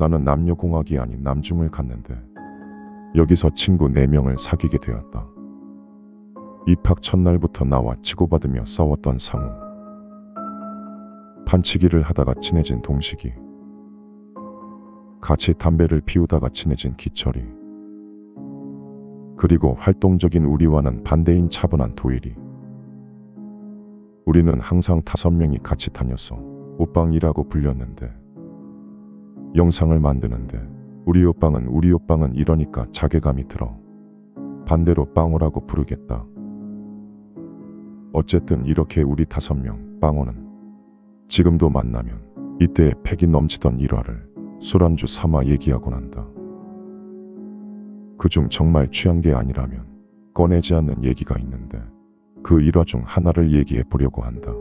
나는 남녀공학이 아닌 남중을 갔는데 여기서 친구 4명을 사귀게 되었다. 입학 첫날부터 나와 치고받으며 싸웠던 상우, 판치기를 하다가 친해진 동식이, 같이 담배를 피우다가 친해진 기철이, 그리고 활동적인 우리와는 반대인 차분한 도일이. 우리는 항상 5명이 같이 다녀서 옷방이라고 불렸는데, 영상을 만드는데 우리 옷방은 이러니까 자괴감이 들어 반대로 빵오라고 부르겠다. 어쨌든 이렇게 우리 5명 빵오는 지금도 만나면 이때의 패기 넘치던 일화를 술안주 삼아 얘기하곤 한다. 그중 정말 취한 게 아니라면 꺼내지 않는 얘기가 있는데 그 일화 중 하나를 얘기해 보려고 한다.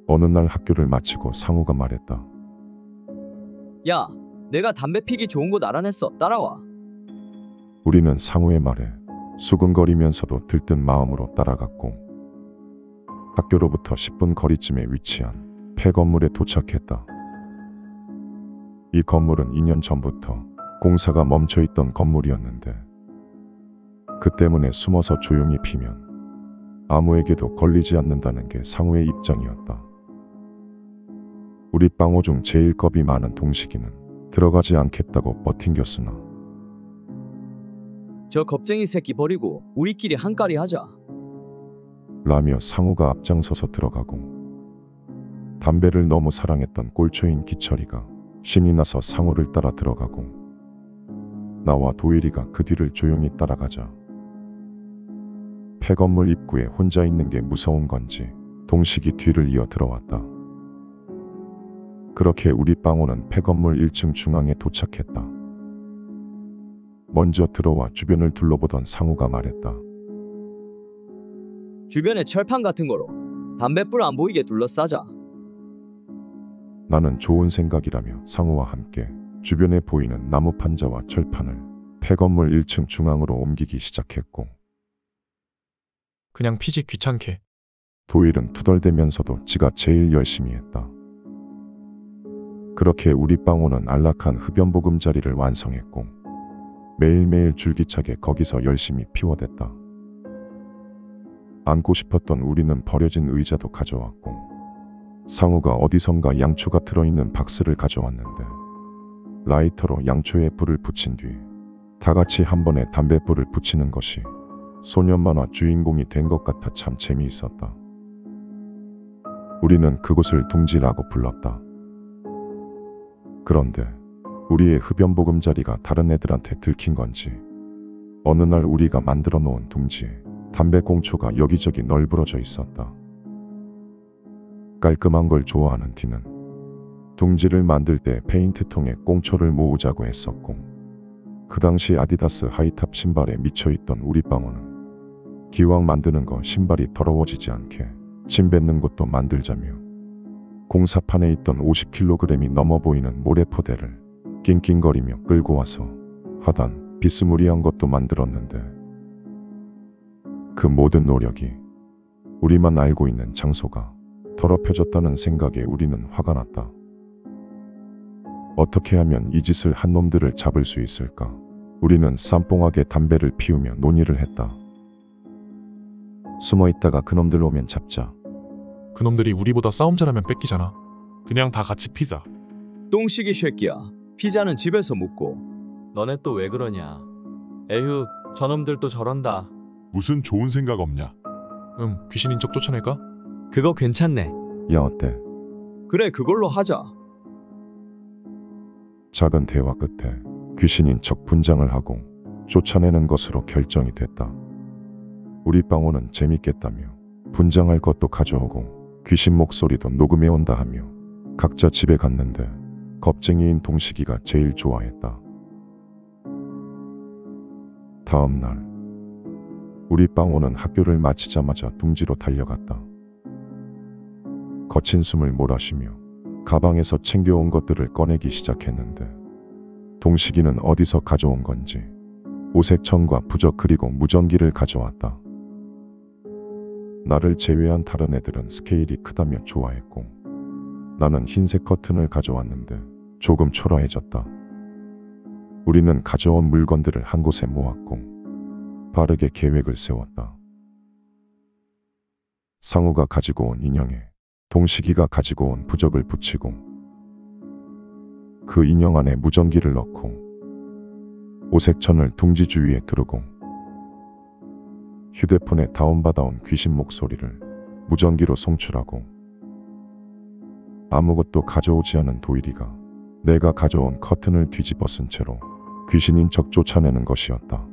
어느 날 학교를 마치고 상우가 말했다. 야, 내가 담배 피기 좋은 곳 알아냈어. 따라와. 우리는 상우의 말에 수근거리면서도 들뜬 마음으로 따라갔고 학교로부터 10분 거리쯤에 위치한 폐건물에 도착했다. 이 건물은 2년 전부터 공사가 멈춰있던 건물이었는데 그 때문에 숨어서 조용히 피면 아무에게도 걸리지 않는다는 게 상우의 입장이었다. 우리 빵호 중 제일 겁이 많은 동식이는 들어가지 않겠다고 버팅겼으나 저 겁쟁이 새끼 버리고 우리끼리 한가리 하자. 라며 상우가 앞장서서 들어가고 담배를 너무 사랑했던 꼴초인 기철이가 신이 나서 상우를 따라 들어가고 나와 도일이가 그 뒤를 조용히 따라가자 폐건물 입구에 혼자 있는 게 무서운 건지 동식이 뒤를 이어 들어왔다. 그렇게 우리 빵호는 폐건물 1층 중앙에 도착했다. 먼저 들어와 주변을 둘러보던 상우가 말했다. 주변에 철판 같은 거로 담뱃불 안 보이게 둘러싸자. 나는 좋은 생각이라며 상우와 함께 주변에 보이는 나무 판자와 철판을 폐건물 1층 중앙으로 옮기기 시작했고 그냥 피지 귀찮게. 도일은 투덜대면서도 지가 제일 열심히 했다. 그렇게 우리 빵호는 안락한 흡연보금자리를 완성했고 매일매일 줄기차게 거기서 열심히 피워댔다. 앉고 싶었던 우리는 버려진 의자도 가져왔고 상우가 어디선가 양초가 들어있는 박스를 가져왔는데 라이터로 양초에 불을 붙인 뒤 다같이 한 번에 담뱃불을 붙이는 것이 소년 만화 주인공이 된 것 같아 참 재미있었다. 우리는 그곳을 둥지라고 불렀다. 그런데 우리의 흡연보금자리가 다른 애들한테 들킨 건지 어느 날 우리가 만들어 놓은 둥지에 담배꽁초가 여기저기 널브러져 있었다. 깔끔한 걸 좋아하는 티는 둥지를 만들 때 페인트통에 꽁초를 모으자고 했었고 그 당시 아디다스 하이탑 신발에 미쳐있던 우리 빵호는 기왕 만드는 거 신발이 더러워지지 않게 침 뱉는 곳도 만들자며 공사판에 있던 50kg이 넘어 보이는 모래포대를 낑낑거리며 끌고 와서 하단 비스무리한 것도 만들었는데 그 모든 노력이 우리만 알고 있는 장소가 더럽혀졌다는 생각에 우리는 화가 났다. 어떻게 하면 이 짓을 한 놈들을 잡을 수 있을까? 우리는 쌈뽕하게 담배를 피우며 논의를 했다. 숨어 있다가 그놈들 오면 잡자. 그놈들이 우리보다 싸움 잘하면 뺏기잖아. 그냥 다 같이 피자. 똥식이 새끼야. 피자는 집에서 묵고. 너네 또 왜 그러냐? 에휴, 저놈들 또 저런다. 무슨 좋은 생각 없냐? 귀신인 척 쫓아낼까? 그거 괜찮네. 야 어때? 그래, 그걸로 하자. 작은 대화 끝에 귀신인 척 분장을 하고 쫓아내는 것으로 결정이 됐다. 우리 빵호는 재밌겠다며 분장할 것도 가져오고 귀신 목소리도 녹음해 온다 하며 각자 집에 갔는데 겁쟁이인 동식이가 제일 좋아했다. 다음 날 우리 빵호는 학교를 마치자마자 둥지로 달려갔다. 거친 숨을 몰아쉬며 가방에서 챙겨온 것들을 꺼내기 시작했는데 동식이는 어디서 가져온 건지 오색천과 부적 그리고 무전기를 가져왔다. 나를 제외한 다른 애들은 스케일이 크다며 좋아했고 나는 흰색 커튼을 가져왔는데 조금 초라해졌다. 우리는 가져온 물건들을 한 곳에 모았고 빠르게 계획을 세웠다. 상우가 가지고 온 인형에 동식이가 가지고 온 부적을 붙이고 그 인형 안에 무전기를 넣고 오색천을 둥지 주위에 두르고 휴대폰에 다운받아온 귀신 목소리를 무전기로 송출하고 아무것도 가져오지 않은 도일이가 내가 가져온 커튼을 뒤집어 쓴 채로 귀신인 척 쫓아내는 것이었다.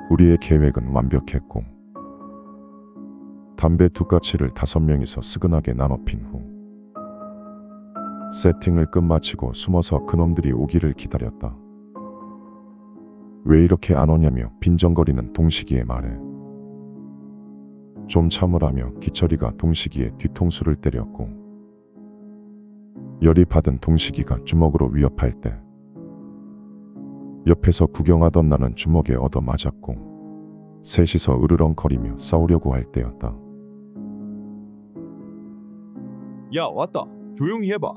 우리의 계획은 완벽했고 담배 2가치를 5명이서 스근하게 나눠 핀 후 세팅을 끝마치고 숨어서 그놈들이 오기를 기다렸다. 왜 이렇게 안 오냐며 빈정거리는 동식이의 말에 좀 참으라며 기철이가 동식이의 뒤통수를 때렸고 열이 받은 동식이가 주먹으로 위협할 때 옆에서 구경하던 나는 주먹에 얻어맞았고 셋이서 으르렁거리며 싸우려고 할 때였다. 야, 왔다. 조용히 해봐.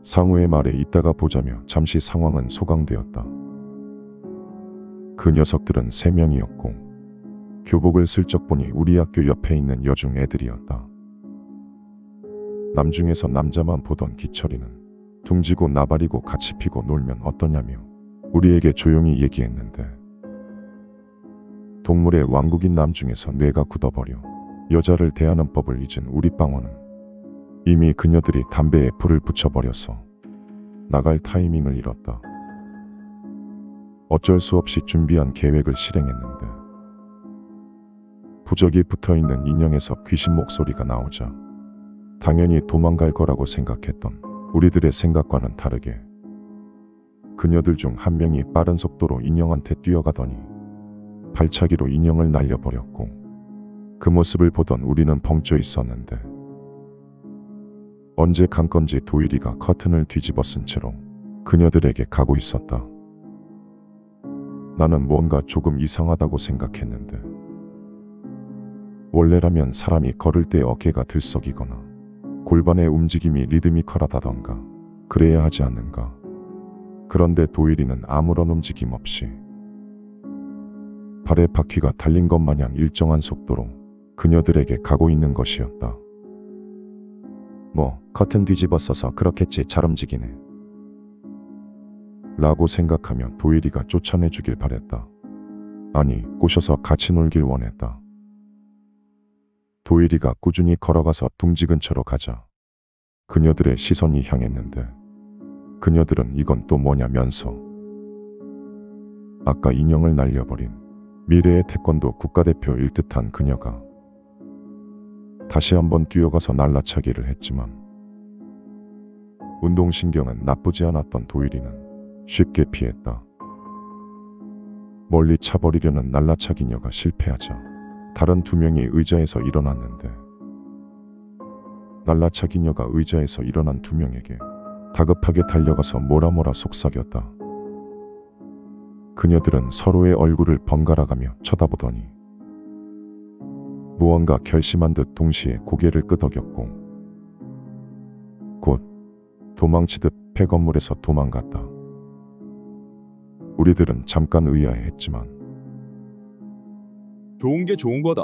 상우의 말에 이따가 보자며 잠시 상황은 소강되었다. 그 녀석들은 3명이었고 교복을 슬쩍 보니 우리 학교 옆에 있는 여중 애들이었다. 남중에서 남자만 보던 기철이는 둥지고 나발이고 같이 피고 놀면 어떠냐며 우리에게 조용히 얘기했는데 동물의 왕국인 남중에서 뇌가 굳어버려 여자를 대하는 법을 잊은 우리 방어는 이미 그녀들이 담배에 불을 붙여버려서 나갈 타이밍을 잃었다. 어쩔 수 없이 준비한 계획을 실행했는데 부적이 붙어있는 인형에서 귀신 목소리가 나오자 당연히 도망갈 거라고 생각했던 우리들의 생각과는 다르게 그녀들 중 한 명이 빠른 속도로 인형한테 뛰어가더니 발차기로 인형을 날려버렸고 그 모습을 보던 우리는 벙쪄 있었는데 언제 간 건지 도일이가 커튼을 뒤집어 쓴 채로 그녀들에게 가고 있었다. 나는 뭔가 조금 이상하다고 생각했는데 원래라면 사람이 걸을 때 어깨가 들썩이거나 골반의 움직임이 리드미컬하다던가 그래야 하지 않는가. 그런데 도일이는 아무런 움직임 없이 발의 바퀴가 달린 것 마냥 일정한 속도로 그녀들에게 가고 있는 것이었다. 뭐 커튼 뒤집어 써서 그렇겠지. 잘 움직이네. 라고 생각하며 도일이가 쫓아내주길 바랬다. 아니, 꼬셔서 같이 놀길 원했다. 도일이가 꾸준히 걸어가서 둥지 근처로 가자 그녀들의 시선이 향했는데 그녀들은 이건 또 뭐냐면서 아까 인형을 날려버린 미래의 태권도 국가대표일 듯한 그녀가 다시 한번 뛰어가서 날라차기를 했지만 운동신경은 나쁘지 않았던 도일이는 쉽게 피했다. 멀리 차버리려는 날라차기녀가 실패하자 다른 2명이 의자에서 일어났는데 날라차기녀가 의자에서 일어난 2명에게 다급하게 달려가서 뭐라 속삭였다. 그녀들은 서로의 얼굴을 번갈아가며 쳐다보더니 무언가 결심한 듯 동시에 고개를 끄덕였고 곧 도망치듯 폐건물에서 도망갔다. 우리들은 잠깐 의아해했지만 좋은 게 좋은 거다.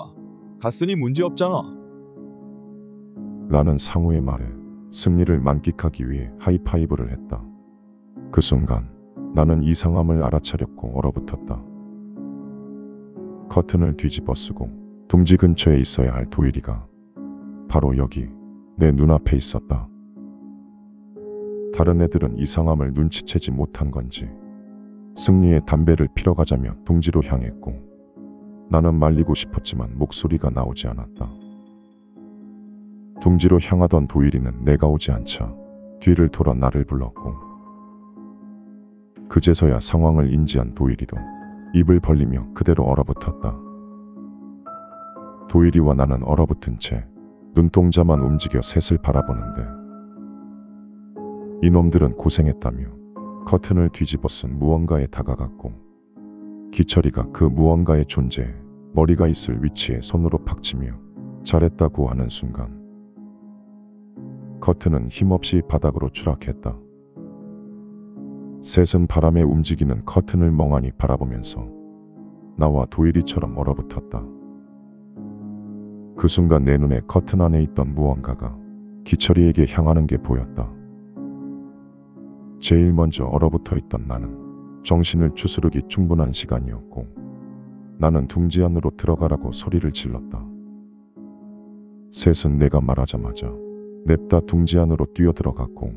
갔으니 문제 없잖아. 라는 상우의 말에 승리를 만끽하기 위해 하이파이브를 했다. 그 순간 나는 이상함을 알아차렸고 얼어붙었다. 커튼을 뒤집어 쓰고 둥지 근처에 있어야 할 도일이가 바로 여기 내 눈앞에 있었다. 다른 애들은 이상함을 눈치채지 못한 건지 승리의 담배를 피러 가자며 둥지로 향했고 나는 말리고 싶었지만 목소리가 나오지 않았다. 둥지로 향하던 도일이는 내가 오지 않자 뒤를 돌아 나를 불렀고 그제서야 상황을 인지한 도일이도 입을 벌리며 그대로 얼어붙었다. 도일이와 나는 얼어붙은 채 눈동자만 움직여 셋을 바라보는데 이놈들은 고생했다며 커튼을 뒤집어 쓴 무언가에 다가갔고 기철이가 그 무언가의 존재에 머리가 있을 위치에 손으로 팍치며 잘했다고 하는 순간 커튼은 힘없이 바닥으로 추락했다. 셋은 바람에 움직이는 커튼을 멍하니 바라보면서 나와 도일이처럼 얼어붙었다. 그 순간 내 눈에 커튼 안에 있던 무언가가 기철이에게 향하는 게 보였다. 제일 먼저 얼어붙어 있던 나는 정신을 추스르기 충분한 시간이었고 나는 둥지 안으로 들어가라고 소리를 질렀다. 셋은 내가 말하자마자 냅다 둥지 안으로 뛰어들어갔고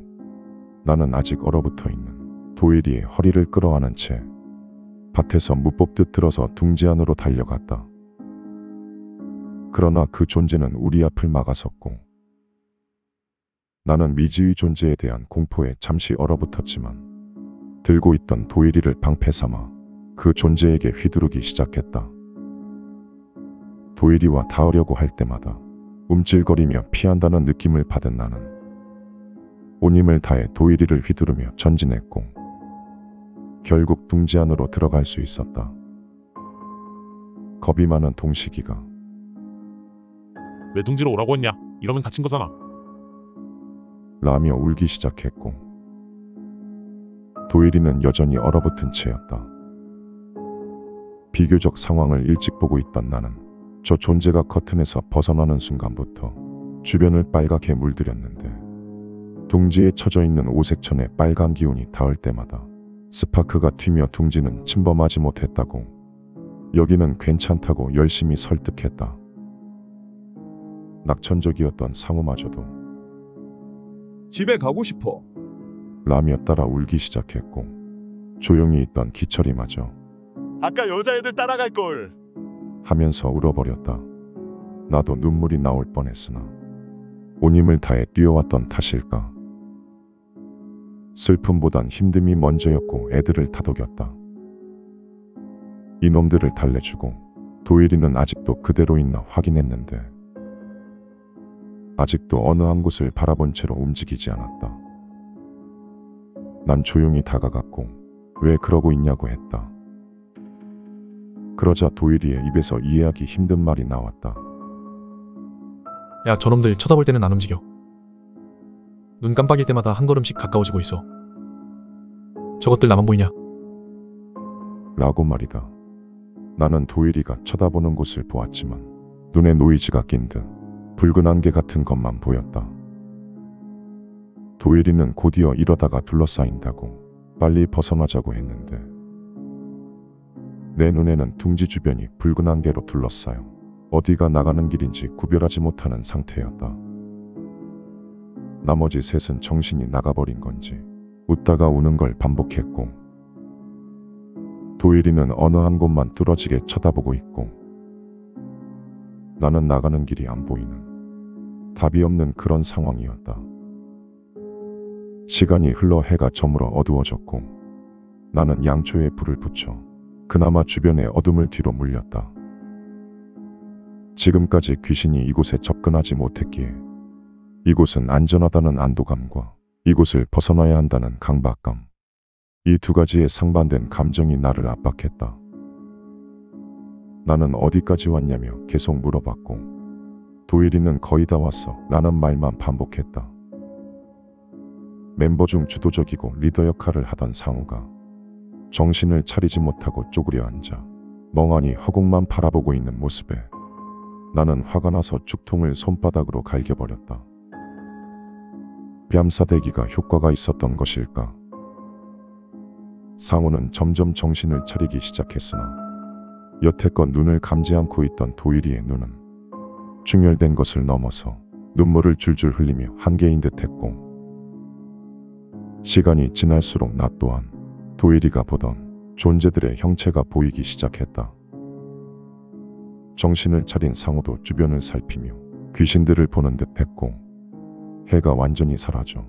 나는 아직 얼어붙어 있는 도일이의 허리를 끌어안은 채 밭에서 무 뽑듯 들어서 둥지 안으로 달려갔다. 그러나 그 존재는 우리 앞을 막아섰고 나는 미지의 존재에 대한 공포에 잠시 얼어붙었지만 들고 있던 도일이를 방패 삼아 그 존재에게 휘두르기 시작했다. 도일이와 닿으려고 할 때마다 움찔거리며 피한다는 느낌을 받은 나는 온 힘을 다해 도일이를 휘두르며 전진했고 결국 둥지 안으로 들어갈 수 있었다. 겁이 많은 동식이가 왜 둥지로 오라고 했냐? 이러면 갇힌 거잖아. 라며 울기 시작했고 도일이는 여전히 얼어붙은 채였다. 비교적 상황을 일찍 보고 있던 나는 저 존재가 커튼에서 벗어나는 순간부터 주변을 빨갛게 물들였는데 둥지에 쳐져 있는 오색천의 빨간 기운이 닿을 때마다 스파크가 튀며 둥지는 침범하지 못했다고 여기는 괜찮다고 열심히 설득했다. 낙천적이었던 상우마저도 집에 가고 싶어. 라며 따라 울기 시작했고 조용히 있던 기철이마저 아까 여자애들 따라갈 걸. 하면서 울어버렸다. 나도 눈물이 나올 뻔했으나 온 힘을 다해 뛰어왔던 탓일까. 슬픔보단 힘듦이 먼저였고 애들을 다독였다. 이놈들을 달래주고 도일이는 아직도 그대로 있나 확인했는데 아직도 어느 한 곳을 바라본 채로 움직이지 않았다. 난 조용히 다가갔고 왜 그러고 있냐고 했다. 그러자 도일이의 입에서 이해하기 힘든 말이 나왔다. 야, 저놈들 쳐다볼 때는 안 움직여. 눈 깜빡일 때마다 한 걸음씩 가까워지고 있어. 저것들 나만 보이냐? 라고 말이다. 나는 도일이가 쳐다보는 곳을 보았지만 눈에 노이즈가 낀 듯 붉은 안개 같은 것만 보였다. 도일이는 곧이어 이러다가 둘러싸인다고 빨리 벗어나자고 했는데 내 눈에는 둥지 주변이 붉은 안개로 둘러싸여 어디가 나가는 길인지 구별하지 못하는 상태였다. 나머지 셋은 정신이 나가버린 건지 웃다가 우는 걸 반복했고 도일이는 어느 한 곳만 뚫어지게 쳐다보고 있고 나는 나가는 길이 안 보이는 답이 없는 그런 상황이었다. 시간이 흘러 해가 저물어 어두워졌고 나는 양초에 불을 붙여 그나마 주변의 어둠을 뒤로 물렸다. 지금까지 귀신이 이곳에 접근하지 못했기에 이곳은 안전하다는 안도감과 이곳을 벗어나야 한다는 강박감, 이 두 가지의 상반된 감정이 나를 압박했다. 나는 어디까지 왔냐며 계속 물어봤고 도일이는 거의 다 왔어 라는 말만 반복했다. 멤버 중 주도적이고 리더 역할을 하던 상우가 정신을 차리지 못하고 쪼그려 앉아 멍하니 허공만 바라보고 있는 모습에 나는 화가 나서 죽통을 손바닥으로 갈겨버렸다. 뺨싸대기가 효과가 있었던 것일까? 상우는 점점 정신을 차리기 시작했으나 여태껏 눈을 감지 않고 있던 도일이의 눈은 충혈된 것을 넘어서 눈물을 줄줄 흘리며 한계인 듯했고 시간이 지날수록 나 또한 도일이가 보던 존재들의 형체가 보이기 시작했다. 정신을 차린 상우도 주변을 살피며 귀신들을 보는 듯했고 해가 완전히 사라져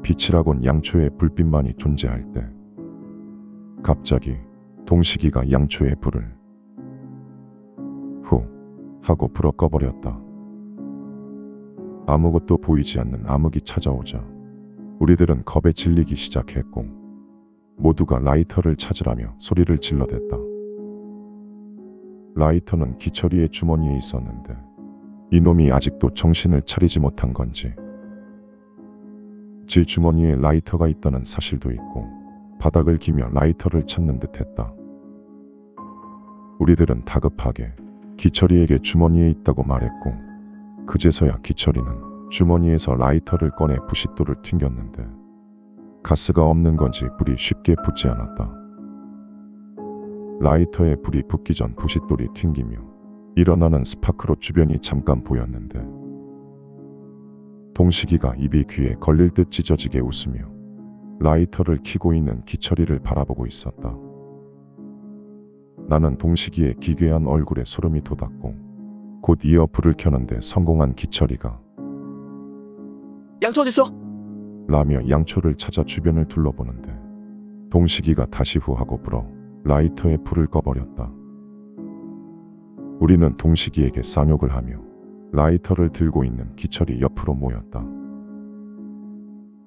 빛이라곤 양초의 불빛만이 존재할 때 갑자기 동식이가 양초의 불을 후 하고 불어 꺼버렸다. 아무것도 보이지 않는 암흑이 찾아오자 우리들은 겁에 질리기 시작했고 모두가 라이터를 찾으라며 소리를 질러댔다. 라이터는 기철이의 주머니에 있었는데 이놈이 아직도 정신을 차리지 못한 건지 제 주머니에 라이터가 있다는 사실도 있고 바닥을 기며 라이터를 찾는 듯했다. 우리들은 다급하게 기철이에게 주머니에 있다고 말했고 그제서야 기철이는 주머니에서 라이터를 꺼내 부싯돌을 튕겼는데 가스가 없는 건지 불이 쉽게 붙지 않았다. 라이터에 불이 붙기 전 부싯돌이 튕기며 일어나는 스파크로 주변이 잠깐 보였는데 동식이가 입이 귀에 걸릴 듯 찢어지게 웃으며 라이터를 켜고 있는 기철이를 바라보고 있었다. 나는 동식이의 기괴한 얼굴에 소름이 돋았고 곧 이어 불을 켜는데 성공한 기철이가 양초 어딨어? 라며 양초를 찾아 주변을 둘러보는데 동식이가 다시 후하고 불어 라이터에 불을 꺼버렸다. 우리는 동식이에게 쌍욕을 하며 라이터를 들고 있는 기철이 옆으로 모였다.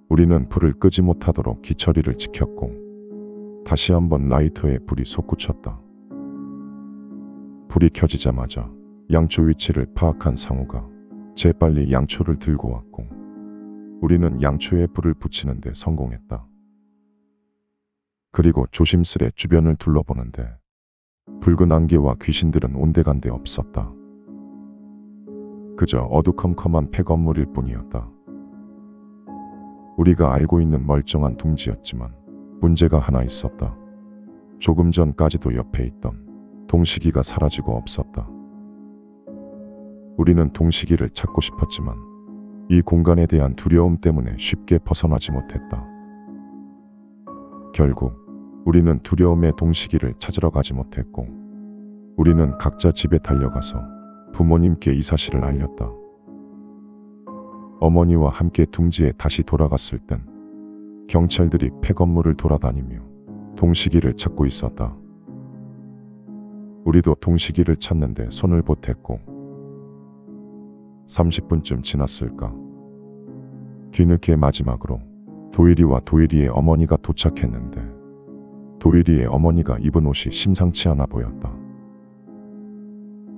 우리는 불을 끄지 못하도록 기철이를 지켰고 다시 한번 라이터에 불이 솟구쳤다. 불이 켜지자마자 양초 위치를 파악한 상우가 재빨리 양초를 들고 왔고 우리는 양초에 불을 붙이는 데 성공했다. 그리고 조심스레 주변을 둘러보는데 붉은 안개와 귀신들은 온데간데 없었다. 그저 어두컴컴한 폐건물일 뿐이었다. 우리가 알고 있는 멀쩡한 둥지였지만 문제가 하나 있었다. 조금 전까지도 옆에 있던 동식이가 사라지고 없었다. 우리는 동식이를 찾고 싶었지만 이 공간에 대한 두려움 때문에 쉽게 벗어나지 못했다. 결국 우리는 두려움에 동식이를 찾으러 가지 못했고 우리는 각자 집에 달려가서 부모님께 이 사실을 알렸다. 어머니와 함께 둥지에 다시 돌아갔을 땐 경찰들이 폐건물을 돌아다니며 동식이를 찾고 있었다. 우리도 동식이를 찾는데 손을 보탰고 30분쯤 지났을까. 뒤늦게 마지막으로 도일이와 도일이의 어머니가 도착했는데 도일이의 어머니가 입은 옷이 심상치 않아 보였다.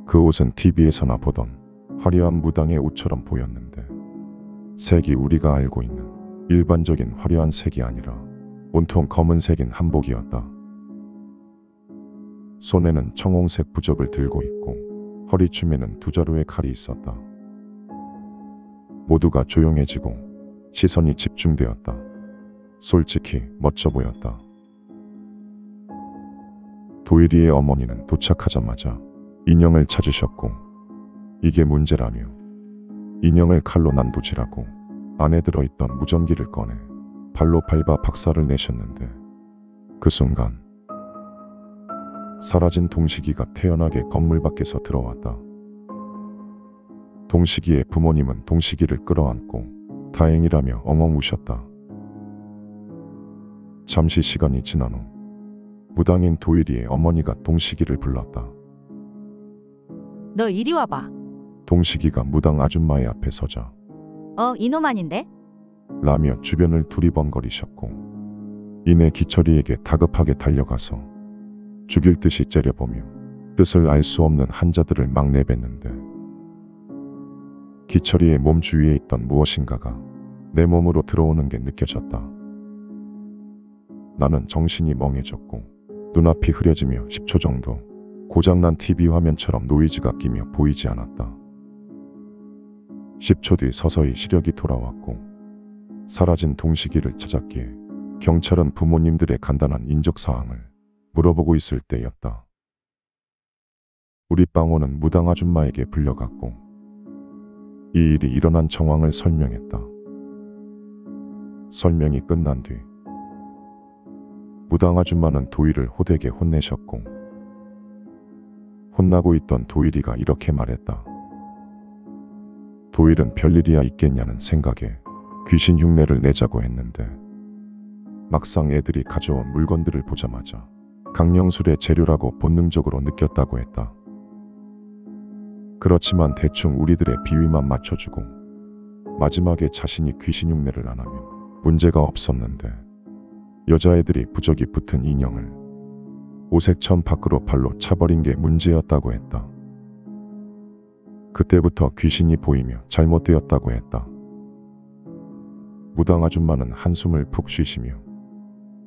그 옷은 TV에서나 보던 화려한 무당의 옷처럼 보였는데 색이 우리가 알고 있는 일반적인 화려한 색이 아니라 온통 검은색인 한복이었다. 손에는 청홍색 부적을 들고 있고 허리춤에는 두 자루의 칼이 있었다. 모두가 조용해지고 시선이 집중되었다. 솔직히 멋져 보였다. 도일이의 어머니는 도착하자마자 인형을 찾으셨고 이게 문제라며 인형을 칼로 난도질하고 안에 들어있던 무전기를 꺼내 발로 밟아 박살을 내셨는데 그 순간 사라진 동식이가 태연하게 건물 밖에서 들어왔다. 동식이의 부모님은 동식이를 끌어안고 다행이라며 엉엉 우셨다. 잠시 시간이 지난 후 무당인 도일이의 어머니가 동식이를 불렀다. 너 이리 와봐. 동식이가 무당 아줌마의 앞에 서자 이놈 아닌데? 라며 주변을 두리번거리셨고 이내 기철이에게 다급하게 달려가서 죽일 듯이 째려보며 뜻을 알 수 없는 한자들을 막 내뱉는데 기철이의 몸 주위에 있던 무엇인가가 내 몸으로 들어오는 게 느껴졌다. 나는 정신이 멍해졌고 눈앞이 흐려지며 10초 정도 고장난 TV 화면처럼 노이즈가 끼며 보이지 않았다. 10초 뒤 서서히 시력이 돌아왔고 사라진 동식이를 찾았기에 경찰은 부모님들의 간단한 인적사항을 물어보고 있을 때였다. 우리 빵호는 무당 아줌마에게 불려갔고 이 일이 일어난 정황을 설명했다. 설명이 끝난 뒤 무당 아줌마는 도일을 호되게 혼내셨고 혼나고 있던 도일이가 이렇게 말했다. 도일은 별일이야 있겠냐는 생각에 귀신 흉내를 내자고 했는데 막상 애들이 가져온 물건들을 보자마자 강령술의 재료라고 본능적으로 느꼈다고 했다. 그렇지만 대충 우리들의 비위만 맞춰주고 마지막에 자신이 귀신 흉내를 안 하면 문제가 없었는데 여자애들이 부적이 붙은 인형을 오색천 밖으로 발로 차버린 게 문제였다고 했다. 그때부터 귀신이 보이며 잘못되었다고 했다. 무당 아줌마는 한숨을 푹 쉬시며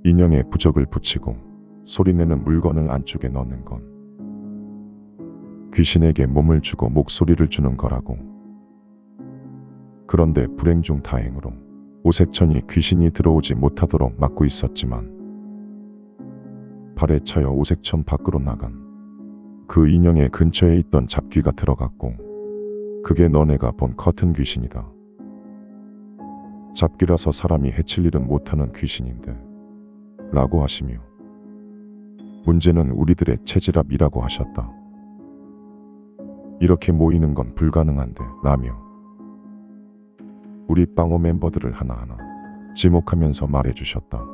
인형에 부적을 붙이고 소리내는 물건을 안쪽에 넣는 건 귀신에게 몸을 주고 목소리를 주는 거라고. 그런데 불행 중 다행으로 오색천이 귀신이 들어오지 못하도록 막고 있었지만 발에 차여 오색천 밖으로 나간 그 인형의 근처에 있던 잡귀가 들어갔고 그게 너네가 본 커튼 귀신이다. 잡귀라서 사람이 해칠 일은 못하는 귀신인데 라고 하시며 문제는 우리들의 체질압이라고 하셨다. 이렇게 모이는 건 불가능한데 라며 우리 빵호 멤버들을 하나하나 지목하면서 말해주셨다.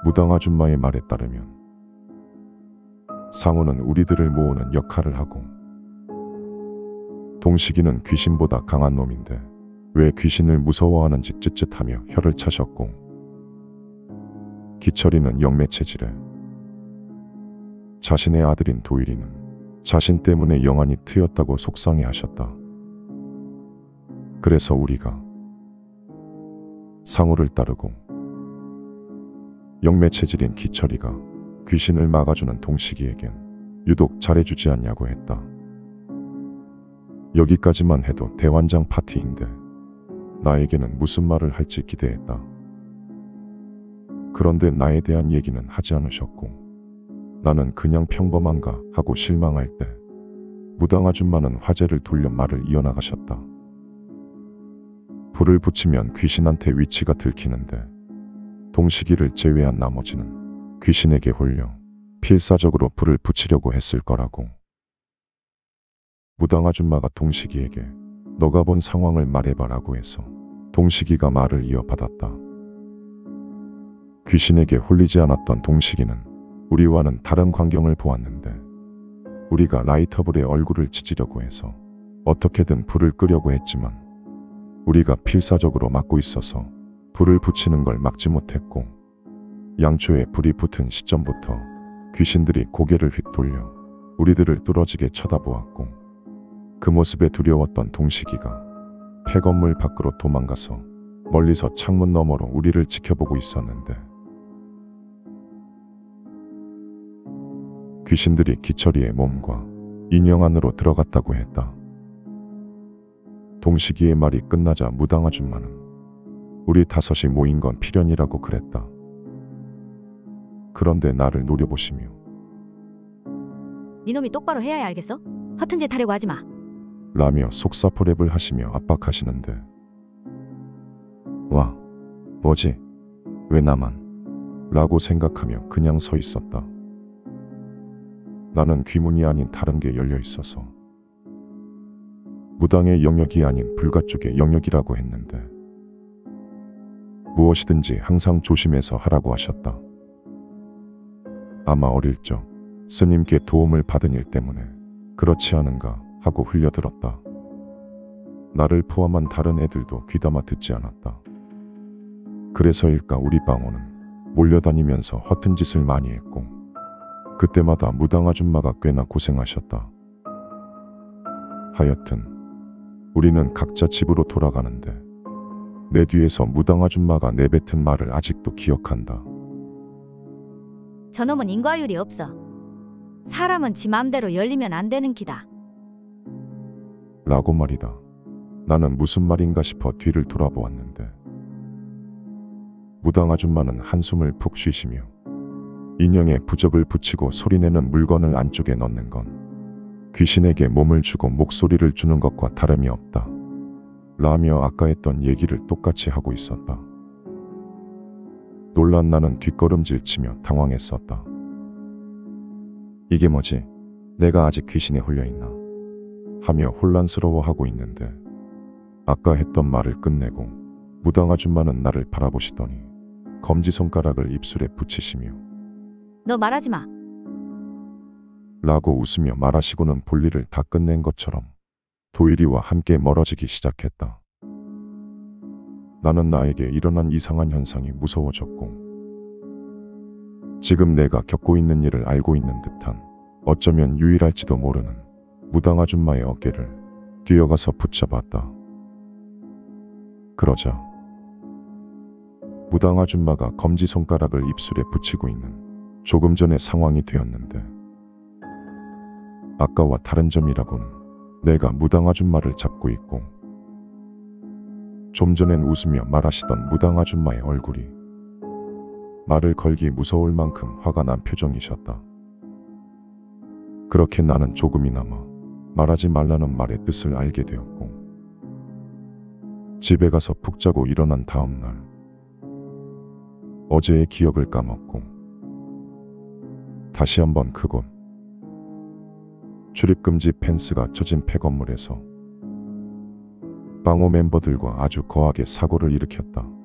무당 아줌마의 말에 따르면 상호는 우리들을 모으는 역할을 하고 동식이는 귀신보다 강한 놈인데 왜 귀신을 무서워하는지 쯧쯧하며 혀를 차셨고 기철이는 영매 체질에 자신의 아들인 도일이는 자신 때문에 영안이 트였다고 속상해하셨다. 그래서 우리가 상호를 따르고 영매 체질인 기철이가 귀신을 막아주는 동식이에겐 유독 잘해주지 않냐고 했다. 여기까지만 해도 대환장 파티인데 나에게는 무슨 말을 할지 기대했다. 그런데 나에 대한 얘기는 하지 않으셨고 나는 그냥 평범한가 하고 실망할 때 무당 아줌마는 화제를 돌려 말을 이어나가셨다. 불을 붙이면 귀신한테 위치가 들키는데 동식이를 제외한 나머지는 귀신에게 홀려 필사적으로 불을 붙이려고 했을 거라고. 무당 아줌마가 동식이에게 너가 본 상황을 말해봐라고 해서 동식이가 말을 이어받았다. 귀신에게 홀리지 않았던 동식이는 우리와는 다른 광경을 보았는데 우리가 라이터불에 얼굴을 지지려고 해서 어떻게든 불을 끄려고 했지만 우리가 필사적으로 막고 있어서 불을 붙이는 걸 막지 못했고 양초에 불이 붙은 시점부터 귀신들이 고개를 휙 돌려 우리들을 뚫어지게 쳐다보았고 그 모습에 두려웠던 동식이가 폐건물 밖으로 도망가서 멀리서 창문 너머로 우리를 지켜보고 있었는데 귀신들이 기철이의 몸과 인형 안으로 들어갔다고 했다. 동식이의 말이 끝나자 무당 아줌마는 우리 다섯이 모인 건 필연이라고 그랬다. 그런데 나를 노려보시며 이놈이 똑바로 해야 해 알겠어? 허튼 짓 하려고 하지 마. 라며 속사포랩을 하시며 압박하시는데 와, 뭐지? 왜 나만? 라고 생각하며 그냥 서 있었다. 나는 귀문이 아닌 다른 게 열려 있어서 무당의 영역이 아닌 불가 쪽의 영역이라고 했는데 무엇이든지 항상 조심해서 하라고 하셨다. 아마 어릴 적 스님께 도움을 받은 일 때문에 그렇지 않은가 하고 흘려들었다. 나를 포함한 다른 애들도 귀담아 듣지 않았다. 그래서일까 우리 방호는 몰려다니면서 허튼 짓을 많이 했고 그때마다 무당 아줌마가 꽤나 고생하셨다. 하여튼 우리는 각자 집으로 돌아가는데 내 뒤에서 무당 아줌마가 내뱉은 말을 아직도 기억한다. 저놈은 인과율이 없어. 사람은 지 맘대로 열리면 안 되는 기다. 라고 말이다. 나는 무슨 말인가 싶어 뒤를 돌아보았는데 무당 아줌마는 한숨을 푹 쉬시며 인형에 부적을 붙이고 소리내는 물건을 안쪽에 넣는 건 귀신에게 몸을 주고 목소리를 주는 것과 다름이 없다. 라며 아까 했던 얘기를 똑같이 하고 있었다. 놀란 나는 뒷걸음질 치며 당황했었다. 이게 뭐지? 내가 아직 귀신에 홀려있나? 하며 혼란스러워하고 있는데 아까 했던 말을 끝내고 무당 아줌마는 나를 바라보시더니 검지손가락을 입술에 붙이시며 너 말하지 마. 라고 웃으며 말하시고는 볼일을 다 끝낸 것처럼 도일이와 함께 멀어지기 시작했다. 나는 나에게 일어난 이상한 현상이 무서워졌고 지금 내가 겪고 있는 일을 알고 있는 듯한 어쩌면 유일할지도 모르는 무당 아줌마의 어깨를 뛰어가서 붙잡았다. 그러자 무당 아줌마가 검지손가락을 입술에 붙이고 있는 조금 전의 상황이 되었는데, 아까와 다른 점이라고는 내가 무당 아줌마를 잡고 있고 좀 전엔 웃으며 말하시던 무당 아줌마의 얼굴이 말을 걸기 무서울 만큼 화가 난 표정이셨다. 그렇게 나는 조금이나마 말하지 말라는 말의 뜻을 알게 되었고, 집에 가서 푹 자고 일어난 다음 날 어제의 기억을 까먹고 다시 한번 그곳 출입금지 펜스가 쳐진 폐건물에서 방호 멤버들과 아주 거하게 사고를 일으켰다.